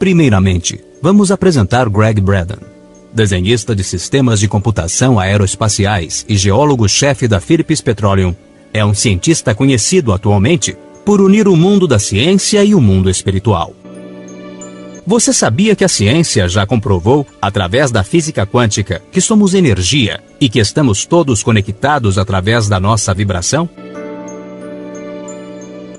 Primeiramente, vamos apresentar Greg Braden, desenhista de sistemas de computação aeroespaciais e geólogo-chefe da Phillips Petroleum. É um cientista conhecido atualmente por unir o mundo da ciência e o mundo espiritual. Você sabia que a ciência já comprovou, através da física quântica, que somos energia e que estamos todos conectados através da nossa vibração?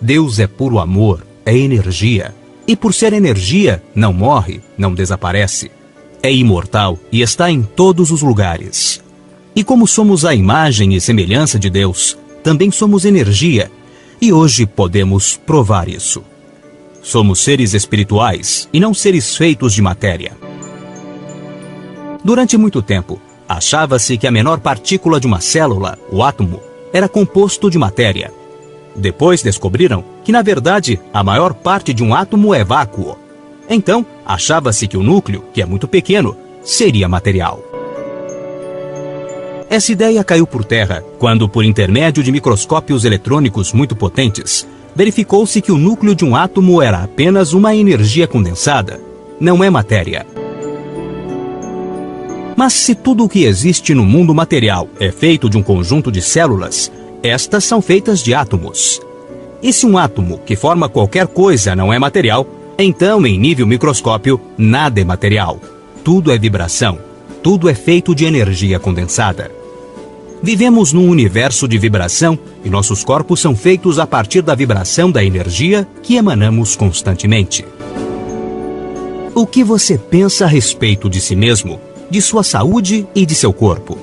Deus é puro amor, é energia. E por ser energia, não morre, não desaparece. É imortal e está em todos os lugares. E como somos a imagem e semelhança de Deus, também somos energia. E hoje podemos provar isso. Somos seres espirituais e não seres feitos de matéria. Durante muito tempo, achava-se que a menor partícula de uma célula, o átomo, era composto de matéria. Depois descobriram que, na verdade, a maior parte de um átomo é vácuo. Então, achava-se que o núcleo, que é muito pequeno, seria material. Essa ideia caiu por terra quando, por intermédio de microscópios eletrônicos muito potentes, verificou-se que o núcleo de um átomo era apenas uma energia condensada, não é matéria. Mas se tudo o que existe no mundo material é feito de um conjunto de células, estas são feitas de átomos. E se um átomo que forma qualquer coisa não é material, então, em nível microscópio, nada é material. Tudo é vibração. Tudo é feito de energia condensada. Vivemos num universo de vibração e nossos corpos são feitos a partir da vibração da energia que emanamos constantemente. O que você pensa a respeito de si mesmo, de sua saúde e de seu corpo?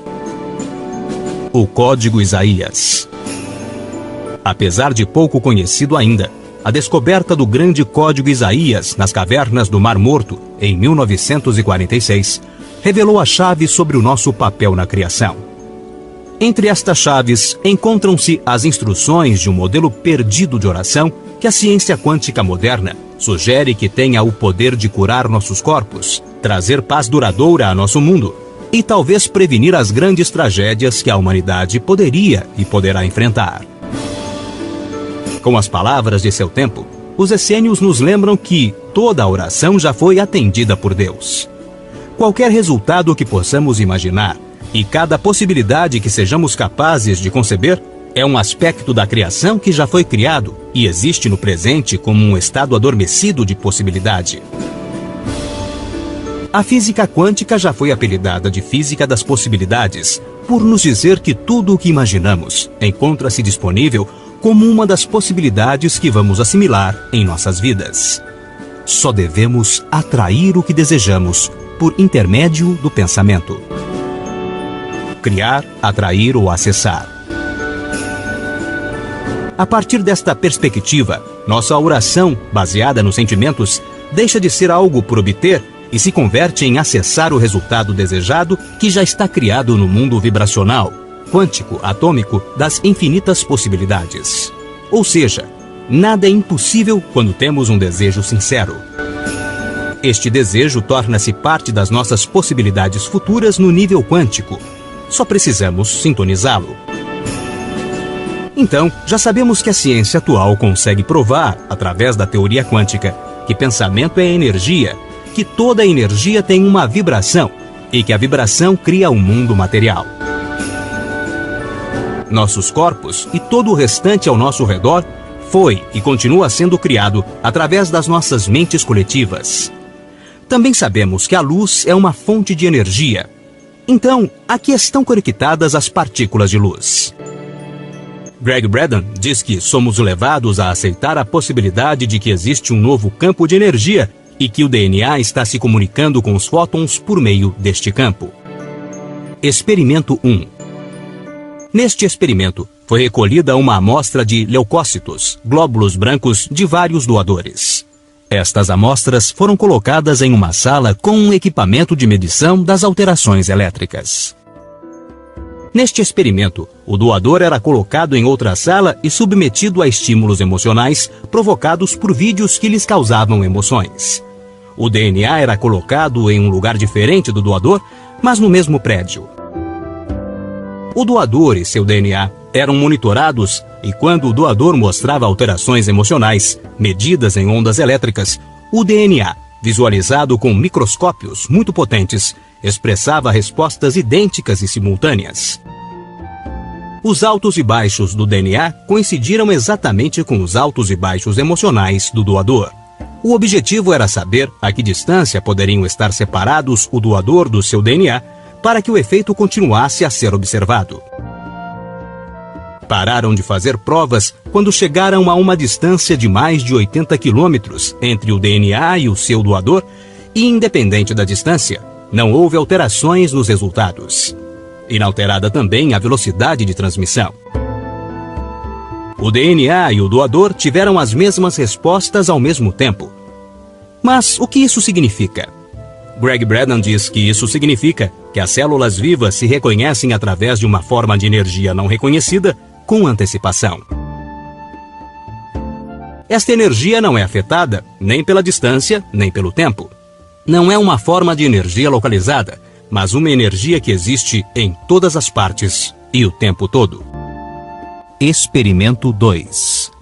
O Código Isaías. Apesar de pouco conhecido ainda, a descoberta do grande Código Isaías nas cavernas do Mar Morto, em 1946, revelou a chave sobre o nosso papel na criação. Entre estas chaves, encontram-se as instruções de um modelo perdido de oração que a ciência quântica moderna sugere que tenha o poder de curar nossos corpos, trazer paz duradoura a nosso mundo e talvez prevenir as grandes tragédias que a humanidade poderia e poderá enfrentar. Com as palavras de seu tempo, os essênios nos lembram que toda a oração já foi atendida por Deus. Qualquer resultado que possamos imaginar e cada possibilidade que sejamos capazes de conceber é um aspecto da criação que já foi criado e existe no presente como um estado adormecido de possibilidade. A física quântica já foi apelidada de física das possibilidades, por nos dizer que tudo o que imaginamos encontra-se disponível como uma das possibilidades que vamos assimilar em nossas vidas. Só devemos atrair o que desejamos por intermédio do pensamento. Criar, atrair ou acessar. A partir desta perspectiva, nossa oração, baseada nos sentimentos, deixa de ser algo por obter e se converte em acessar o resultado desejado que já está criado no mundo vibracional, quântico, atômico, das infinitas possibilidades. Ou seja, nada é impossível quando temos um desejo sincero. Este desejo torna-se parte das nossas possibilidades futuras no nível quântico. Só precisamos sintonizá-lo. Então, já sabemos que a ciência atual consegue provar, através da teoria quântica, que pensamento é energia, que toda energia tem uma vibração e que a vibração cria um mundo material. Nossos corpos e todo o restante ao nosso redor foi e continua sendo criado através das nossas mentes coletivas. Também sabemos que a luz é uma fonte de energia. Então, aqui estão conectadas as partículas de luz. Greg Braden diz que somos levados a aceitar a possibilidade de que existe um novo campo de energia e que o DNA está se comunicando com os fótons por meio deste campo. Experimento 1. Neste experimento, foi recolhida uma amostra de leucócitos, glóbulos brancos de vários doadores. Estas amostras foram colocadas em uma sala com um equipamento de medição das alterações elétricas. Neste experimento, o doador era colocado em outra sala e submetido a estímulos emocionais provocados por vídeos que lhes causavam emoções. O DNA era colocado em um lugar diferente do doador, mas no mesmo prédio. O doador e seu DNA eram monitorados e quando o doador mostrava alterações emocionais, medidas em ondas elétricas, o DNA visualizado com microscópios muito potentes, expressava respostas idênticas e simultâneas. Os altos e baixos do DNA coincidiram exatamente com os altos e baixos emocionais do doador. O objetivo era saber a que distância poderiam estar separados o doador do seu DNA para que o efeito continuasse a ser observado. Pararam de fazer provas quando chegaram a uma distância de mais de 80 quilômetros entre o DNA e o seu doador e, independente da distância, não houve alterações nos resultados. Inalterada também a velocidade de transmissão. O DNA e o doador tiveram as mesmas respostas ao mesmo tempo. Mas o que isso significa? Greg Braden diz que isso significa que as células vivas se reconhecem através de uma forma de energia não reconhecida com antecipação. Esta energia não é afetada nem pela distância, nem pelo tempo. Não é uma forma de energia localizada, mas uma energia que existe em todas as partes e o tempo todo. Experimento 2.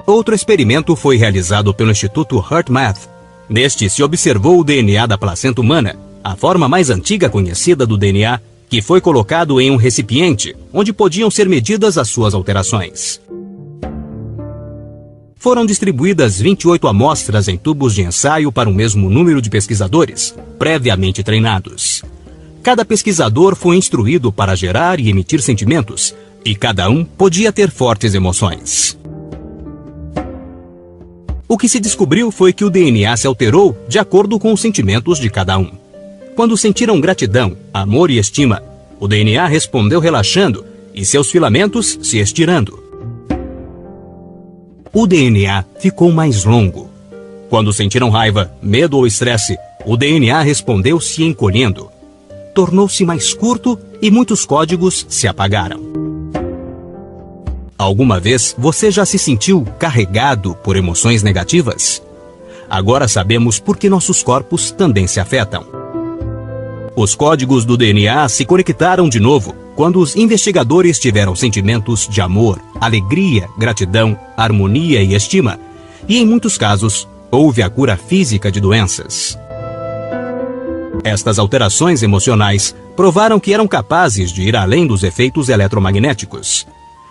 Outro experimento foi realizado pelo Instituto HeartMath. Neste se observou o DNA da placenta humana, a forma mais antiga conhecida do DNA, que foi colocado em um recipiente, onde podiam ser medidas as suas alterações. Foram distribuídas 28 amostras em tubos de ensaio para o mesmo número de pesquisadores, previamente treinados. Cada pesquisador foi instruído para gerar e emitir sentimentos, e cada um podia ter fortes emoções. O que se descobriu foi que o DNA se alterou de acordo com os sentimentos de cada um. Quando sentiram gratidão, amor e estima, o DNA respondeu relaxando e seus filamentos se estirando. O DNA ficou mais longo. Quando sentiram raiva, medo ou estresse, o DNA respondeu se encolhendo. Tornou-se mais curto e muitos códigos se apagaram. Alguma vez você já se sentiu carregado por emoções negativas? Agora sabemos por que nossos corpos também se afetam. Os códigos do DNA se conectaram de novo quando os investigadores tiveram sentimentos de amor, alegria, gratidão, harmonia e estima, e em muitos casos, houve a cura física de doenças. Estas alterações emocionais provaram que eram capazes de ir além dos efeitos eletromagnéticos.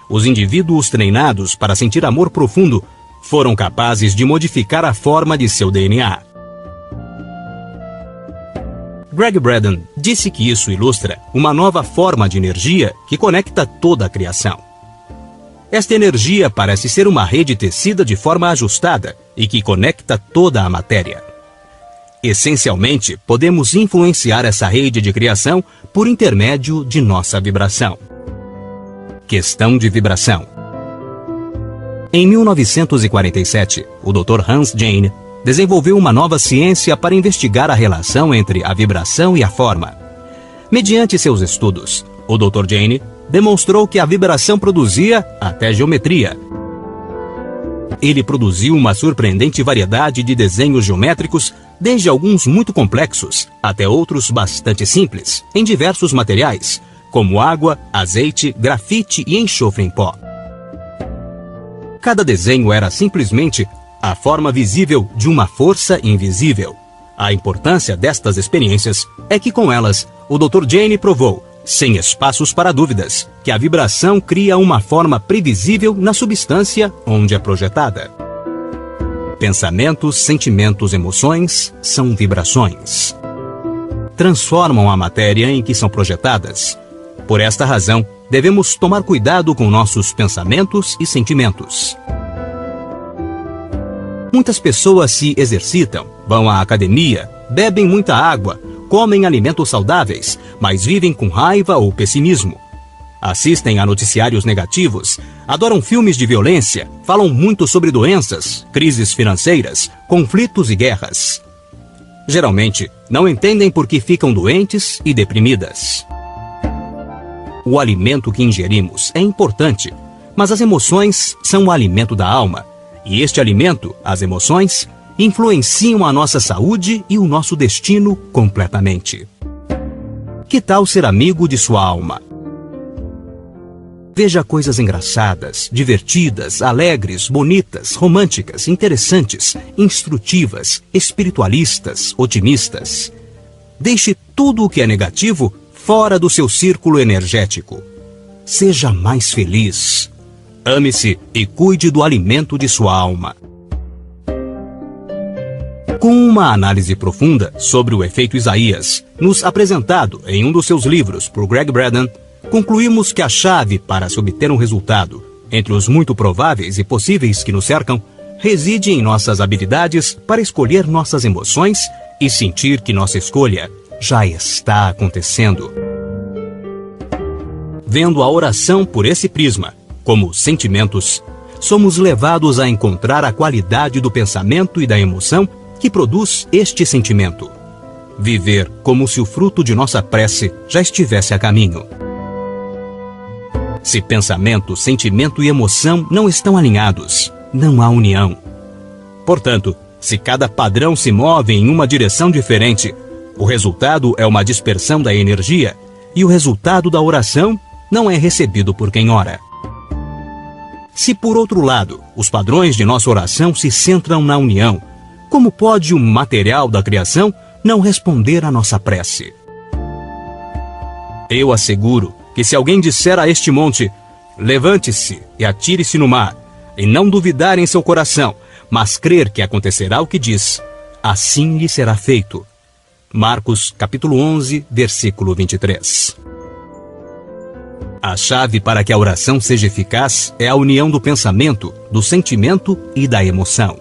Os indivíduos treinados para sentir amor profundo foram capazes de modificar a forma de seu DNA. Greg Braden disse que isso ilustra uma nova forma de energia que conecta toda a criação. Esta energia parece ser uma rede tecida de forma ajustada e que conecta toda a matéria. Essencialmente, podemos influenciar essa rede de criação por intermédio de nossa vibração. Questão de vibração. Em 1947, o Dr. Hans Jahn desenvolveu uma nova ciência para investigar a relação entre a vibração e a forma. Mediante seus estudos, o Dr. Jahn demonstrou que a vibração produzia até geometria. Ele produziu uma surpreendente variedade de desenhos geométricos, desde alguns muito complexos até outros bastante simples, em diversos materiais, como água, azeite, grafite e enxofre em pó. Cada desenho era simplesmente a forma visível de uma força invisível. A importância destas experiências é que com elas, o Dr. Jahn provou, sem espaços para dúvidas, que a vibração cria uma forma previsível na substância onde é projetada. Pensamentos, sentimentos, emoções são vibrações. Transformam a matéria em que são projetadas. Por esta razão, devemos tomar cuidado com nossos pensamentos e sentimentos. Muitas pessoas se exercitam, vão à academia, bebem muita água, comem alimentos saudáveis, mas vivem com raiva ou pessimismo. Assistem a noticiários negativos, adoram filmes de violência, falam muito sobre doenças, crises financeiras, conflitos e guerras. Geralmente, não entendem por que ficam doentes e deprimidas. O alimento que ingerimos é importante, mas as emoções são o alimento da alma. E este alimento, as emoções, influenciam a nossa saúde e o nosso destino completamente. Que tal ser amigo de sua alma? Veja coisas engraçadas, divertidas, alegres, bonitas, românticas, interessantes, instrutivas, espiritualistas, otimistas. Deixe tudo o que é negativo fora do seu círculo energético. Seja mais feliz. Ame-se e cuide do alimento de sua alma. Com uma análise profunda sobre o efeito Isaías, nos apresentado em um dos seus livros por Greg Braden, concluímos que a chave para se obter um resultado, entre os muito prováveis e possíveis que nos cercam, reside em nossas habilidades para escolher nossas emoções e sentir que nossa escolha já está acontecendo. Vendo a oração por esse prisma, como sentimentos, somos levados a encontrar a qualidade do pensamento e da emoção que produz este sentimento. Viver como se o fruto de nossa prece já estivesse a caminho. Se pensamento, sentimento e emoção não estão alinhados, não há união. Portanto, se cada padrão se move em uma direção diferente, o resultado é uma dispersão da energia e o resultado da oração não é recebido por quem ora. Se, por outro lado, os padrões de nossa oração se centram na união, como pode o material da criação não responder à nossa prece? Eu asseguro que se alguém disser a este monte, levante-se e atire-se no mar, e não duvidar em seu coração, mas crer que acontecerá o que diz, assim lhe será feito. Marcos, capítulo 11, versículo 23. A chave para que a oração seja eficaz é a união do pensamento, do sentimento e da emoção.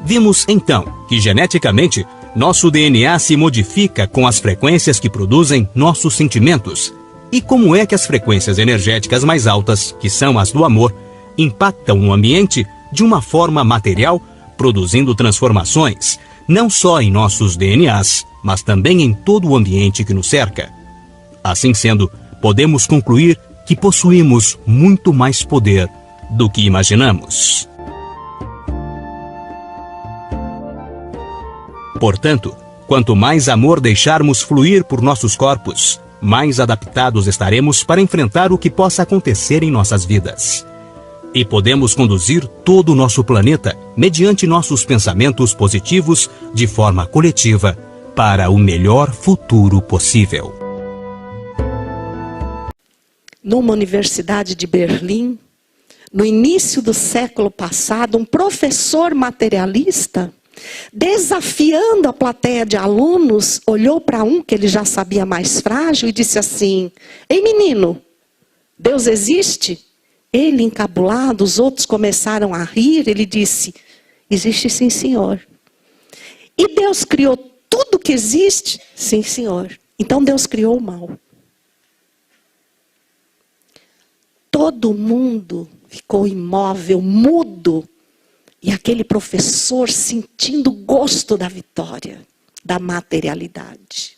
Vimos, então, que geneticamente, nosso DNA se modifica com as frequências que produzem nossos sentimentos. E como é que as frequências energéticas mais altas, que são as do amor, impactam o ambiente de uma forma material, produzindo transformações, não só em nossos DNAs, mas também em todo o ambiente que nos cerca. Assim sendo, podemos concluir que possuímos muito mais poder do que imaginamos. Portanto, quanto mais amor deixarmos fluir por nossos corpos, mais adaptados estaremos para enfrentar o que possa acontecer em nossas vidas. E podemos conduzir todo o nosso planeta mediante nossos pensamentos positivos de forma coletiva para o melhor futuro possível. Numa universidade de Berlim, no início do século passado, um professor materialista, desafiando a plateia de alunos, olhou para um que ele já sabia mais frágil e disse assim: "Ei menino, Deus existe?" Ele, encabulado, os outros começaram a rir. Ele disse: "Existe sim, senhor." "E Deus criou tudo que existe?" "Sim, senhor." "Então Deus criou o mal." Todo mundo ficou imóvel, mudo. E aquele professor sentindo o gosto da vitória, da materialidade.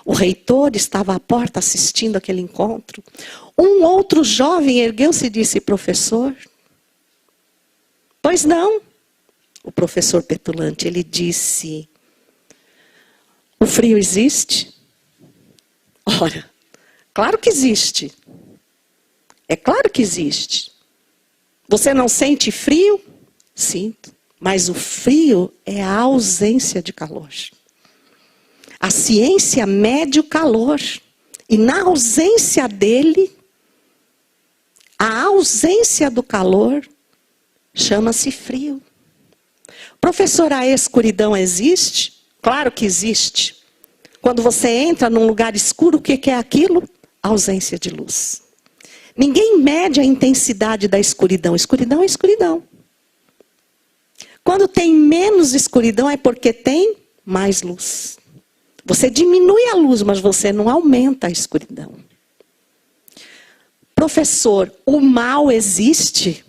O reitor estava à porta assistindo aquele encontro. Um outro jovem ergueu-se e disse: "Professor?" "Pois não." O professor petulante, ele disse: "O frio existe?" "Ora, claro que existe. É claro que existe. Você não sente frio?" "Sinto, mas o frio é a ausência de calor. A ciência mede o calor. E na ausência dele, a ausência do calor chama-se frio." "Professor, a escuridão existe?" "Claro que existe. Quando você entra num lugar escuro, o que é aquilo? Ausência de luz. Ninguém mede a intensidade da escuridão. Escuridão é escuridão. Quando tem menos escuridão é porque tem mais luz. Você diminui a luz, mas você não aumenta a escuridão." "Professor, o mal existe?"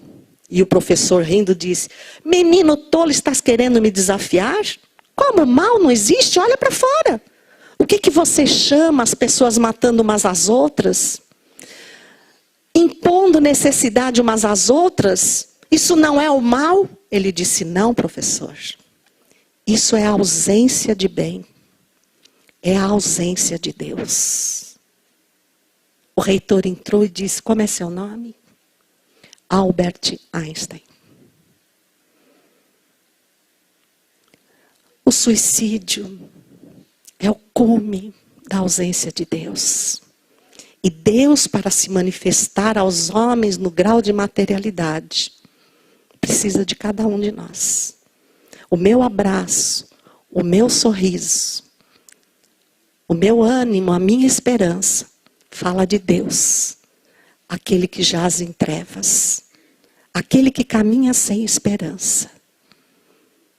E o professor rindo disse: "Menino tolo, estás querendo me desafiar? Como o mal não existe? Olha para fora. O que você chama as pessoas matando umas às outras? Impondo necessidade umas às outras? Isso não é o mal?" Ele disse: "Não, professor. Isso é a ausência de bem. É a ausência de Deus." O reitor entrou e disse: como é seu nome? Albert Einstein. O suicídio é o cume da ausência de Deus. E Deus, para se manifestar aos homens no grau de materialidade, precisa de cada um de nós. O meu abraço, o meu sorriso, o meu ânimo, a minha esperança, fala de Deus. Aquele que jaz em trevas. Aquele que caminha sem esperança.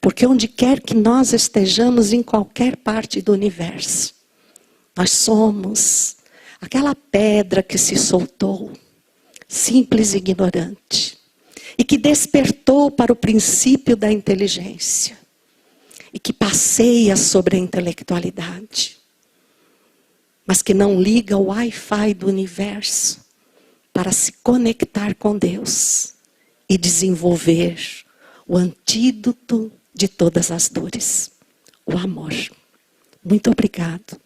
Porque onde quer que nós estejamos, em qualquer parte do universo, nós somos aquela pedra que se soltou, simples e ignorante, e que despertou para o princípio da inteligência, e que passeia sobre a intelectualidade, mas que não liga o Wi-Fi do universo para se conectar com Deus e desenvolver o antídoto de todas as dores, o amor. Muito obrigado.